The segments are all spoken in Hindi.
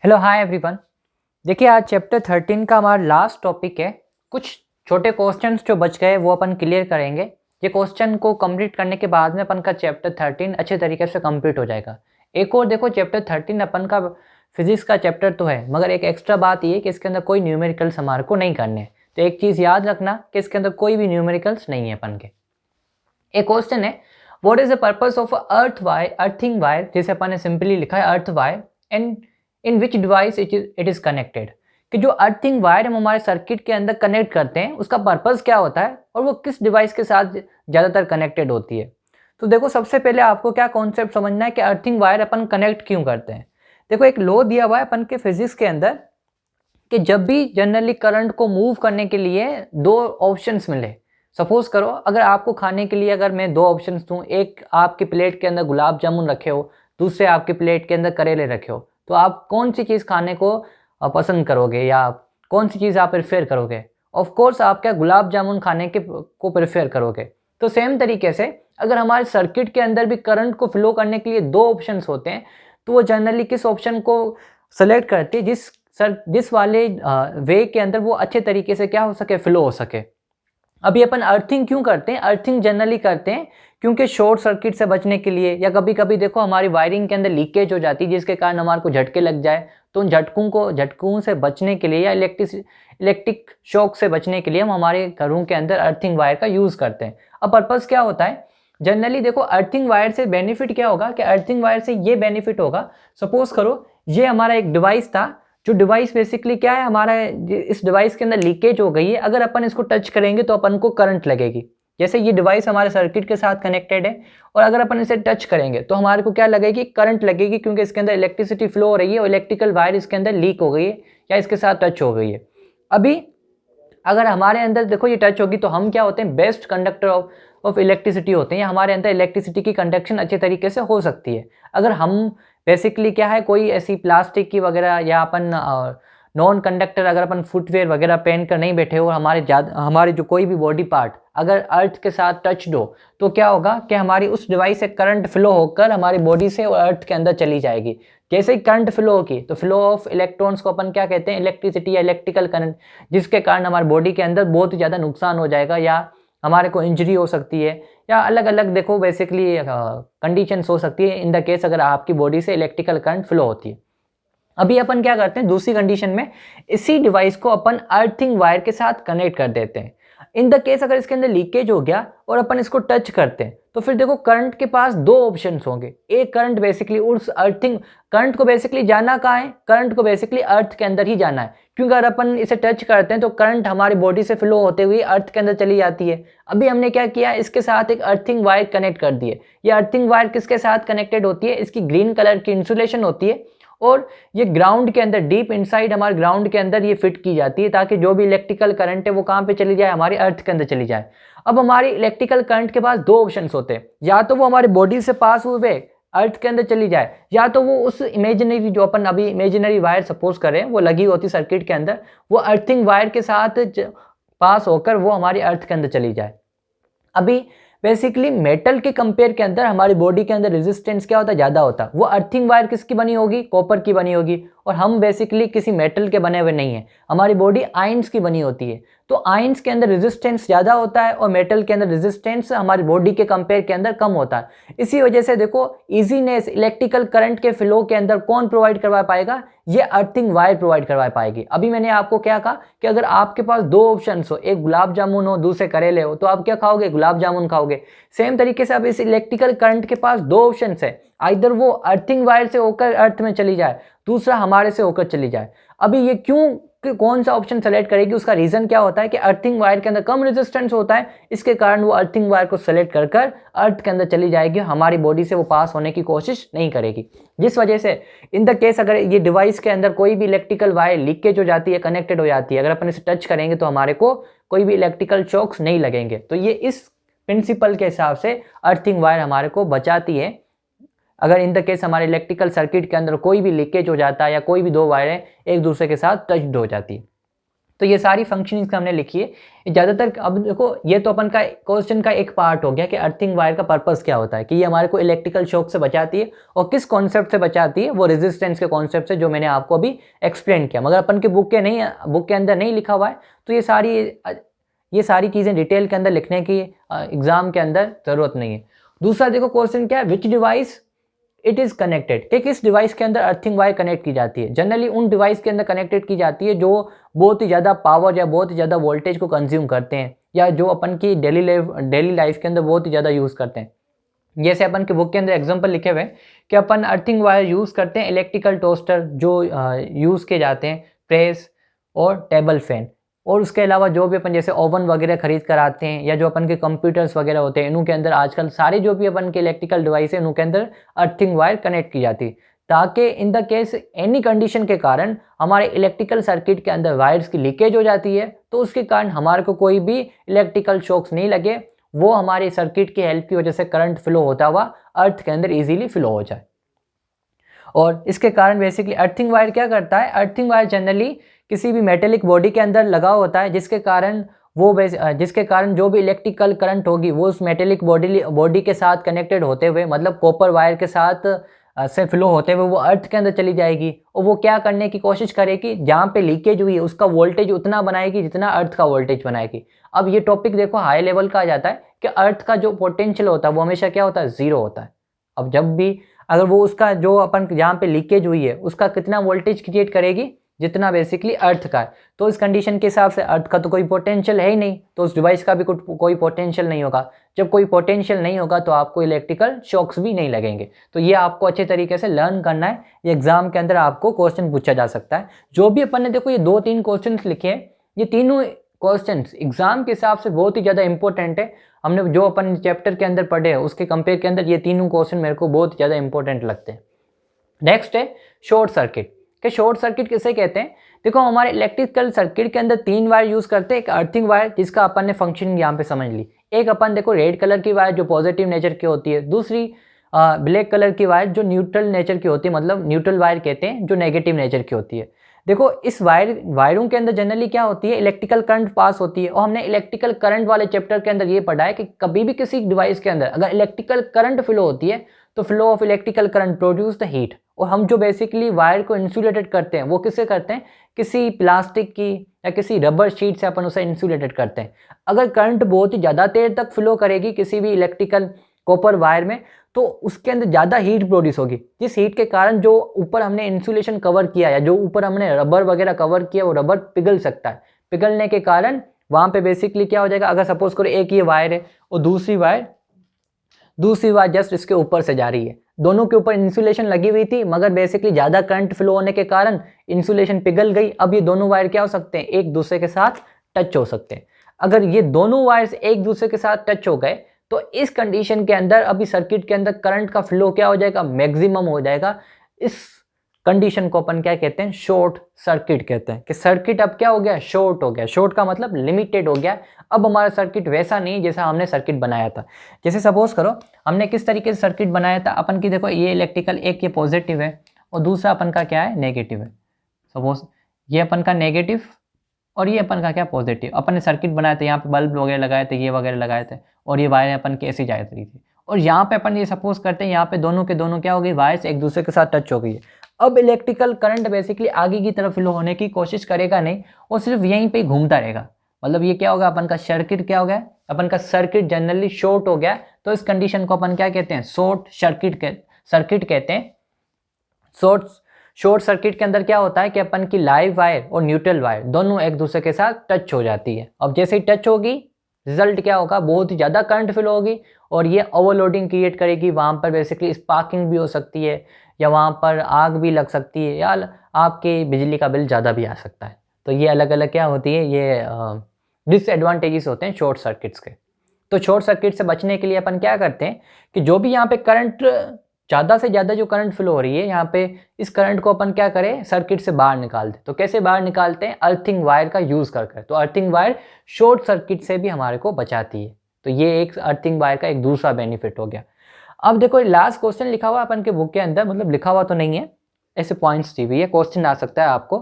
Hello hi everyone. देखिए आज चैप्टर 13 का हमारा लास्ट टॉपिक है। कुछ छोटे क्वेश्चंस जो बच गए वो अपन क्लियर करेंगे। ये क्वेश्चन को कंप्लीट करने के बाद में अपन का चैप्टर 13 अच्छे तरीके से कंप्लीट हो जाएगा। एक और देखो, चैप्टर 13 अपन का फिजिक्स का चैप्टर तो है, मगर एक एक्स्ट्रा बात ये कि इसके अंदर कोई न्यूमेरिकल्स हमारे को नहीं करने। तो एक चीज़ याद रखना कि इसके अंदर कोई भी न्यूमेरिकल्स नहीं है अपन के। एक क्वेश्चन है, what is the purpose of earthing wire, जैसे अपन ने सिंपली लिखा है earth wire, and in which device it is connected. कि जो अर्थिंग वायर हम हमारे सर्किट के अंदर कनेक्ट करते हैं उसका पर्पस क्या होता है और वो किस डिवाइस के साथ ज़्यादातर कनेक्टेड होती है। तो देखो, सबसे पहले आपको क्या कॉन्सेप्ट समझना है कि अर्थिंग वायर अपन कनेक्ट क्यों करते हैं। देखो, एक लॉ दिया हुआ है अपन के फिजिक्स के अंदर कि जब भी जनरली करंट को मूव करने के लिए दो ऑप्शंस मिले। सपोज करो, अगर आपको खाने के लिए अगर मैं दो ऑप्शंस दूं, एक आपकी प्लेट के अंदर गुलाब जामुन रखे हो, दूसरे आपकी प्लेट के अंदर करेले रखे हो, तो आप कौन सी चीज़ खाने को पसंद करोगे या कौन सी चीज़ आप प्रेफर करोगे? ऑफ कोर्स आप क्या गुलाब जामुन खाने के को प्रेफर करोगे। तो सेम तरीके से अगर हमारे सर्किट के अंदर भी करंट को फ्लो करने के लिए दो ऑप्शंस होते हैं, तो वो जनरली किस ऑप्शन को सेलेक्ट करती है जिस वाले वे के अंदर वो अच्छे तरीके से क्या हो सके, फ्लो हो सके। अभी अपन अर्थिंग क्यों करते हैं? अर्थिंग जनरली करते हैं क्योंकि शॉर्ट सर्किट से बचने के लिए, या कभी कभी देखो हमारी वायरिंग के अंदर लीकेज हो जाती है जिसके कारण हमारे को झटके लग जाए, तो उन झटकों से बचने के लिए या इलेक्ट्रिक शॉक से बचने के लिए हम हमारे घरों के अंदर अर्थिंग वायर का यूज़ करते हैं। अब पर्पज़ क्या होता है जनरली? देखो, अर्थिंग वायर से बेनिफिट क्या होगा कि अर्थिंग वायर से ये बेनिफिट होगा, सपोज करो ये हमारा एक डिवाइस था, जो डिवाइस बेसिकली क्या है हमारा, इस डिवाइस के अंदर लीकेज हो गई है, अगर अपन इसको टच करेंगे तो अपन को करंट लगेगी। जैसे ये डिवाइस हमारे सर्किट के साथ कनेक्टेड है और अगर अपन इसे टच करेंगे तो हमारे को क्या लगेगी, करंट लगेगी, क्योंकि इसके अंदर इलेक्ट्रिसिटी फ्लो हो रही है और इलेक्ट्रिकल वायर इसके अंदर लीक हो गई है या इसके साथ टच हो गई है। अभी अगर हमारे अंदर देखो ये टच होगी तो हम क्या होते हैं, बेस्ट कंडक्टर ऑफ इलेक्ट्रिसिटी होते हैं, या हमारे अंदर इलेक्ट्रिसिटी की कंडक्शन अच्छे तरीके से हो सकती है। अगर हम बेसिकली क्या है, कोई ऐसी प्लास्टिक की वगैरह या अपन नॉन कंडक्टर अगर अपन फुटवेयर वगैरह पहन कर नहीं बैठे हो, हमारे जो कोई भी बॉडी पार्ट अगर अर्थ के साथ टच हो, तो क्या होगा कि हमारी उस डिवाइस से करंट फ्लो होकर हमारी बॉडी से और अर्थ के अंदर चली जाएगी। जैसे ही करंट फ्लो होगी तो फ्लो ऑफ इलेक्ट्रॉन्स को अपन क्या कहते हैं, इलेक्ट्रिसिटी या इलेक्ट्रिकल करंट, जिसके कारण हमारी बॉडी के अंदर बहुत ही ज़्यादा नुकसान हो जाएगा या हमारे को इंजरी हो सकती है, या अलग अलग देखो बेसिकली कंडीशंस हो सकती है इन द केस अगर आपकी बॉडी से इलेक्ट्रिकल करंट फ्लो होती है। अभी अपन क्या करते हैं, दूसरी कंडीशन में इसी डिवाइस को अपन अर्थिंग वायर के साथ कनेक्ट कर देते हैं। इन द केस अगर इसके अंदर लीकेज हो गया और अपन इसको टच करते हैं तो फिर देखो करंट के पास दो ऑप्शंस होंगे। एक करंट बेसिकली उस अर्थिंग करंट को बेसिकली जाना कहाँ है, करंट को बेसिकली अर्थ के अंदर ही जाना है, क्योंकि अगर अपन इसे टच करते हैं तो करंट हमारी बॉडी से फ्लो होते हुए अर्थ के अंदर चली जाती है। अभी हमने क्या किया, इसके साथ एक अर्थिंग वायर कनेक्ट कर दी है। ये अर्थिंग वायर किसके साथ कनेक्टेड होती है, इसकी ग्रीन कलर की इंसुलेशन होती है और ये ग्राउंड के अंदर डीप इनसाइड हमारे ग्राउंड के अंदर ये फिट की जाती है, ताकि जो भी इलेक्ट्रिकल करंट है वो कहाँ पे चली जाए, हमारी अर्थ के अंदर चली जाए। अब हमारी इलेक्ट्रिकल करंट के पास दो ऑप्शंस होते हैं, या तो वो हमारी बॉडी से पास हुए अर्थ के अंदर चली जाए, या तो वो उस इमेजिनरी, जो अपन अभी इमेजिनरी वायर सपोज कर रहे हैं वो लगी होती सर्किट के अंदर, वो अर्थिंग वायर के साथ पास होकर वो हमारी अर्थ के अंदर चली जाए। अभी बेसिकली मेटल के कंपेयर के अंदर हमारी बॉडी के अंदर रेजिस्टेंस क्या होता है, ज़्यादा होता है। वो अर्थिंग वायर किसकी बनी होगी, कॉपर की बनी होगी, और हम बेसिकली किसी मेटल के बने हुए नहीं हैं, हमारी बॉडी आयंस की बनी होती है। तो आयंस के अंदर रेजिस्टेंस ज़्यादा होता है और मेटल के अंदर रेजिस्टेंस हमारी बॉडी के कंपेयर के अंदर कम होता है। इसी वजह से देखो ईजीनेस इलेक्ट्रिकल करंट के फ्लो के अंदर कौन प्रोवाइड करवा पाएगा, ये अर्थिंग वायर प्रोवाइड करवा पाएगी। अभी मैंने आपको क्या कहा कि अगर आपके पास दो ऑप्शंस हो, एक गुलाब जामुन हो दूसरे करेले हो, तो आप क्या खाओगे, गुलाब जामुन खाओगे। सेम तरीके से अब इस इलेक्ट्रिकल करंट के पास दो ऑप्शंस है, आइदर वो अर्थिंग वायर से होकर अर्थ में चली जाए, दूसरा हमारे से होकर चली जाए। अभी ये क्यों, कौन सा ऑप्शन सेलेक्ट करेगी, उसका रीजन क्या होता है कि अर्थिंग वायर के अंदर कम रेजिस्टेंस होता है, इसके कारण वो अर्थिंग वायर को सेलेक्ट कर कर अर्थ के अंदर चली जाएगी, हमारी बॉडी से वो पास होने की कोशिश नहीं करेगी। जिस वजह से इन द केस अगर ये डिवाइस के अंदर कोई भी इलेक्ट्रिकल वायर लीकेज हो जाती है, कनेक्टेड हो जाती है, अगर अपन इसे टच करेंगे तो हमारे को कोई भी इलेक्ट्रिकल शॉक्स नहीं लगेंगे। तो ये इस प्रिंसिपल के हिसाब से अर्थिंग वायर हमारे को बचाती है। अगर इन द केस हमारे इलेक्ट्रिकल सर्किट के अंदर कोई भी लीकेज हो जाता है या कोई भी दो वायरें एक दूसरे के साथ टच्ड हो जाती है। तो ये सारी फंक्शनिंग्स हमने लिखी है ज़्यादातर। अब देखो ये तो अपन का क्वेश्चन का एक पार्ट हो गया कि अर्थिंग वायर का पर्पस क्या होता है, कि ये हमारे को इलेक्ट्रिकल शॉक से बचाती है और किस कॉन्सेप्ट से बचाती है, वो रेजिस्टेंस के कॉन्सेप्ट से, जो मैंने आपको अभी एक्सप्लेन किया। मगर अपन के बुक के अंदर नहीं लिखा हुआ है, तो ये सारी चीज़ें डिटेल के अंदर लिखने की एग्जाम के अंदर ज़रूरत नहीं है। दूसरा देखो क्वेश्चन क्या है, विच डिवाइस इट इज़ कनेक्टेड, कि किस डिवाइस के अंदर अर्थिंग वायर कनेक्ट की जाती है। जनरली उन डिवाइस के अंदर कनेक्टेड की जाती है जो बहुत ही ज़्यादा पावर या बहुत ही ज़्यादा वोल्टेज को कंज्यूम करते हैं, या जो अपन की डेली लाइफ के अंदर बहुत ही ज़्यादा यूज़ करते हैं। जैसे अपन के बुक के अंदर एग्जांपल लिखे हुए हैं कि अपन अर्थिंग वायर यूज़ करते हैं इलेक्ट्रिकल टोस्टर जो यूज़ किए जाते हैं, प्रेस और टेबल फैन, और उसके अलावा जो भी अपन जैसे ओवन वगैरह खरीद कर आते हैं, या जो अपन के कंप्यूटर्स वगैरह होते हैं, इनके अंदर आजकल सारे जो भी अपन के इलेक्ट्रिकल डिवाइस है इनके अंदर अर्थिंग वायर कनेक्ट की जाती है, ताकि in the case any condition के कारण हमारे इलेक्ट्रिकल सर्किट के अंदर वायर्स की लीकेज हो जाती है, तो उसके कारण हमारे को कोई भी इलेक्ट्रिकल शॉक्स नहीं लगे, वो हमारे सर्किट की हेल्प की वजह से करंट फ्लो होता हुआ अर्थ के अंदर ईजिली फ्लो हो जाए। और इसके कारण बेसिकली अर्थिंग वायर क्या करता है, अर्थिंग वायर जनरली किसी भी मेटेलिक बॉडी के अंदर लगा होता है, जिसके कारण जो भी इलेक्ट्रिकल करंट होगी वो उस मेटेलिक बॉडी के साथ कनेक्टेड होते हुए, मतलब कॉपर वायर के साथ से फ्लो होते हुए वो अर्थ के अंदर चली जाएगी, और वो क्या करने की कोशिश करेगी, जहाँ पे लीकेज हुई है उसका वोल्टेज उतना बनाएगी जितना अर्थ का वोल्टेज बनाएगी। अब ये टॉपिक देखो हाई लेवल का आ जाता है कि अर्थ का जो पोटेंशियल होता है वो हमेशा क्या होता है, जीरो होता है। अब जब भी अगर वो उसका जो अपन जहाँ पे लीकेज हुई है उसका कितना वोल्टेज क्रिएट करेगी, जितना बेसिकली अर्थ का है, तो इस कंडीशन के हिसाब से अर्थ का तो कोई पोटेंशियल है ही नहीं, तो उस डिवाइस का भी कोई पोटेंशियल नहीं होगा। जब कोई पोटेंशियल नहीं होगा तो आपको इलेक्ट्रिकल शॉक्स भी नहीं लगेंगे। तो ये आपको अच्छे तरीके से लर्न करना है, ये एग्जाम के अंदर आपको क्वेश्चन पूछा जा सकता है। जो भी अपन ने देखो ये 2-3 क्वेश्चन लिखे हैं, ये तीनों क्वेश्चन एग्जाम के हिसाब से बहुत ही ज़्यादा इंपॉर्टेंट है। हमने जो अपन चैप्टर के अंदर पढ़े हैं उसके कंपेयर के अंदर ये तीनों क्वेश्चन मेरे को बहुत ज़्यादा इंपॉर्टेंट लगते हैं। नेक्स्ट है शॉर्ट सर्किट, कि शॉर्ट सर्किट किसे कहते हैं। देखो हमारे इलेक्ट्रिकल सर्किट के अंदर 3 वायर यूज़ करते हैं। एक अर्थिंग वायर जिसका अपन ने फंक्शन यहाँ पे समझ ली, एक अपन देखो रेड कलर की वायर जो पॉजिटिव नेचर की होती है, दूसरी ब्लैक कलर की वायर जो न्यूट्रल नेचर की होती है, मतलब न्यूट्रल वायर कहते हैं, जो नेगेटिव नेचर की होती है। देखो इस वायरों के अंदर जनरली क्या होती है, इलेक्ट्रिकल करंट पास होती है, और हमने इलेक्ट्रिकल करंट वाले चैप्टर के अंदर ये पढ़ा है कि कभी भी किसी डिवाइस के अंदर अगर इलेक्ट्रिकल करंट फ्लो होती है तो flow of electrical current produce the heat. और हम जो बेसिकली वायर को इंसुलेटेड करते हैं वो किससे करते हैं, किसी प्लास्टिक की या किसी रबर शीट से अपन उसे इंसुलेटेड करते हैं। अगर करंट बहुत ही ज़्यादा देर तक फ्लो करेगी किसी भी इलेक्ट्रिकल कॉपर वायर में, तो उसके अंदर ज़्यादा हीट प्रोड्यूस होगी, जिस हीट के कारण जो ऊपर हमने इंसुलेशन कवर किया या जो ऊपर हमने रबर वगैरह कवर किया वो रबर पिघल सकता है। पिघलने के कारण वहाँ पे बेसिकली क्या हो जाएगा, अगर सपोज करो एक ये वायर है और दूसरी वायर जस्ट इसके ऊपर से जा रही है, दोनों के ऊपर इंसुलेशन लगी हुई थी, मगर बेसिकली ज़्यादा करंट फ्लो होने के कारण इंसुलेशन पिघल गई। अब ये दोनों वायर क्या हो सकते हैं, एक दूसरे के साथ टच हो सकते हैं। अगर ये दोनों वायर्स एक दूसरे के साथ टच हो गए तो इस कंडीशन के अंदर अभी सर्किट के अंदर करंट का फ्लो क्या हो जाएगा, मैक्सिमम हो जाएगा। इस कंडीशन को अपन क्या कहते हैं, शॉर्ट सर्किट कहते हैं, कि सर्किट अब क्या हो गया, शॉर्ट हो गया। शॉर्ट का मतलब लिमिटेड हो गया, अब हमारा सर्किट वैसा नहीं जैसा हमने सर्किट बनाया था। जैसे सपोज करो हमने किस तरीके से सर्किट बनाया था, अपन की देखो ये इलेक्ट्रिकल एक ये पॉजिटिव है और दूसरा अपन का क्या है, नेगेटिव है। सपोज ये अपन का नेगेटिव और ये अपन का क्या, पॉजिटिव। अपन ने सर्किट बनाया था, यहाँ पे बल्ब वगैरह लगाए थे, ये वगैरह लगाए थे, और ये वायर अपन की ऐसी जा रही थी। और यहाँ पे अपन ये सपोज करते हैं यहाँ पे दोनों के दोनों क्या हो गई, वायर्स एक दूसरे के साथ टच हो गई है। अब इलेक्ट्रिकल करंट बेसिकली आगे की तरफ फ्लो होने की कोशिश करेगा नहीं, और सिर्फ यहीं पे घूमता रहेगा। मतलब ये क्या होगा, अपन का सर्किट क्या हो गया, अपन का सर्किट जनरली शॉर्ट हो गया। तो इस कंडीशन को अपन क्या कहते हैं, शॉर्ट सर्किट कहते हैं। शॉर्ट सर्किट के अंदर क्या होता है कि अपन की लाइव वायर और न्यूट्रल वायर दोनों एक दूसरे के साथ टच हो जाती है। अब जैसे ही टच होगी रिजल्ट क्या होगा, बहुत ही ज़्यादा करंट फ्लो होगी और ये ओवरलोडिंग क्रिएट करेगी। वहाँ पर बेसिकली स्पार्किंग भी हो सकती है, या वहाँ पर आग भी लग सकती है, या आपके बिजली का बिल ज़्यादा भी आ सकता है। तो ये अलग अलग क्या होती है, ये डिसएडवांटेजेस होते हैं शॉर्ट सर्किट्स के। तो शॉर्ट सर्किट से बचने के लिए अपन क्या करते हैं कि जो भी यहाँ पे करंट ज़्यादा से ज़्यादा जो करंट फ्लो हो रही है यहाँ पे, इस करंट को अपन क्या करें, सर्किट से बाहर निकाल दें। तो कैसे बाहर निकालते हैं, अर्थिंग वायर का यूज़ कर। तो अर्थिंग वायर शॉर्ट सर्किट से भी हमारे को बचाती है। तो ये एक अर्थिंग वायर का एक दूसरा बेनिफिट हो गया। अब देखो लास्ट क्वेश्चन लिखा हुआ अपन के बुक के अंदर, मतलब लिखा हुआ तो नहीं है, ऐसे पॉइंट्स दी हुई है। क्वेश्चन आ सकता है आपको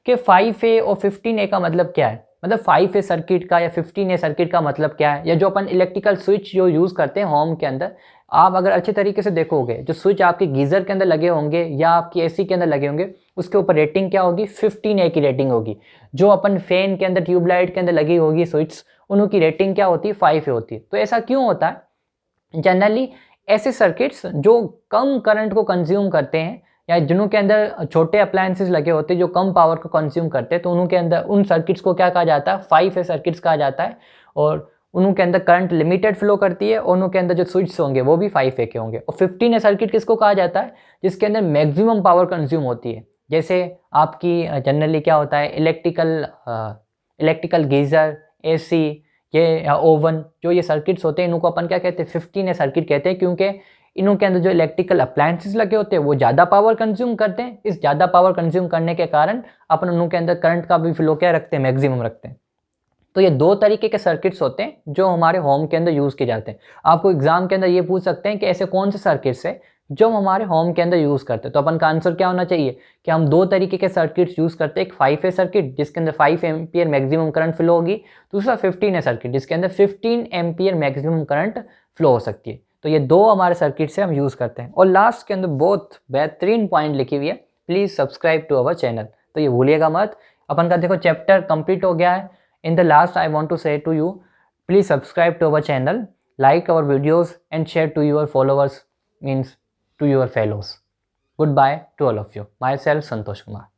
कि 5A और 15A का मतलब क्या है, मतलब 5A सर्किट का या 15A सर्किट का मतलब क्या है, या जो अपन इलेक्ट्रिकल स्विच जो यूज़ करते हैं होम के अंदर, आप अगर अच्छे तरीके से देखोगे जो स्विच आपके गीज़र के अंदर लगे होंगे या आपकी एसी के अंदर लगे होंगे, उसके ऊपर रेटिंग क्या होगी, 15A की रेटिंग होगी। जो अपन फैन के अंदर, ट्यूबलाइट के अंदर लगी होगी स्विच, उनकी रेटिंग क्या होती है, 5A होती है। तो ऐसा क्यों होता है? जनरली ऐसे सर्किट्स जो कम करंट को कंज्यूम करते हैं या जिनों के अंदर छोटे अप्लायंसेस लगे होते हैं जो कम पावर को कंज्यूम करते हैं, तो उनके अंदर उन सर्किट्स को क्या कहा जाता है, 5A सर्किट्स कहा जाता है। और उनके अंदर करंट लिमिटेड फ्लो करती है और उनके अंदर जो स्विच होंगे वो भी 5A के होंगे। और 15A सर्किट किसको कहा जाता है, जिसके अंदर मैक्सिमम पावर कंज्यूम होती है। जैसे आपकी जनरली क्या होता है, इलेक्ट्रिकल गीज़र, एसी, ये ओवन, जो ये सर्किट्स होते हैं इनको अपन क्या कहते हैं, 15A सर्किट कहते हैं, क्योंकि इनों के अंदर जो इलेक्ट्रिकल अप्लायंसेस लगे होते हैं वो ज़्यादा पावर कंज्यूम करते हैं। इस ज़्यादा पावर कंज्यूम करने के कारण अपन उनों के अंदर करंट का भी फ्लो क्या रखते हैं, मैक्सिमम रखते हैं। तो ये दो तरीके के सर्किट्स होते हैं जो हमारे होम के अंदर यूज़ किए जाते हैं। आपको एग्जाम के अंदर ये पूछ सकते हैं कि ऐसे कौन से सर्किट्स है जो हम हमारे होम के अंदर यूज़ करते हैं। तो अपन का आंसर क्या होना चाहिए कि हम दो तरीके के सर्किट्स यूज़ करते हैं। एक 5A सर्किट जिसके अंदर 5 एम्पियर मैक्सिमम करंट फ्लो होगी, दूसरा 15A सर्किट जिसके अंदर 15 एम्पियर मैक्सिमम करंट फ्लो हो सकती है। तो ये दो हमारे सर्किट से हम यूज़ करते हैं। और लास्ट के अंदर बहुत बेहतरीन पॉइंट लिखी हुई है, please subscribe to our channel, तो ये भूलिएगा मत। अपन का देखो चैप्टर कंप्लीट हो गया है। In the last, I want to say to you, please subscribe to our channel, like our videos and share to your followers, means to your fellows. Goodbye to all of you. Myself, Santosh Kumar.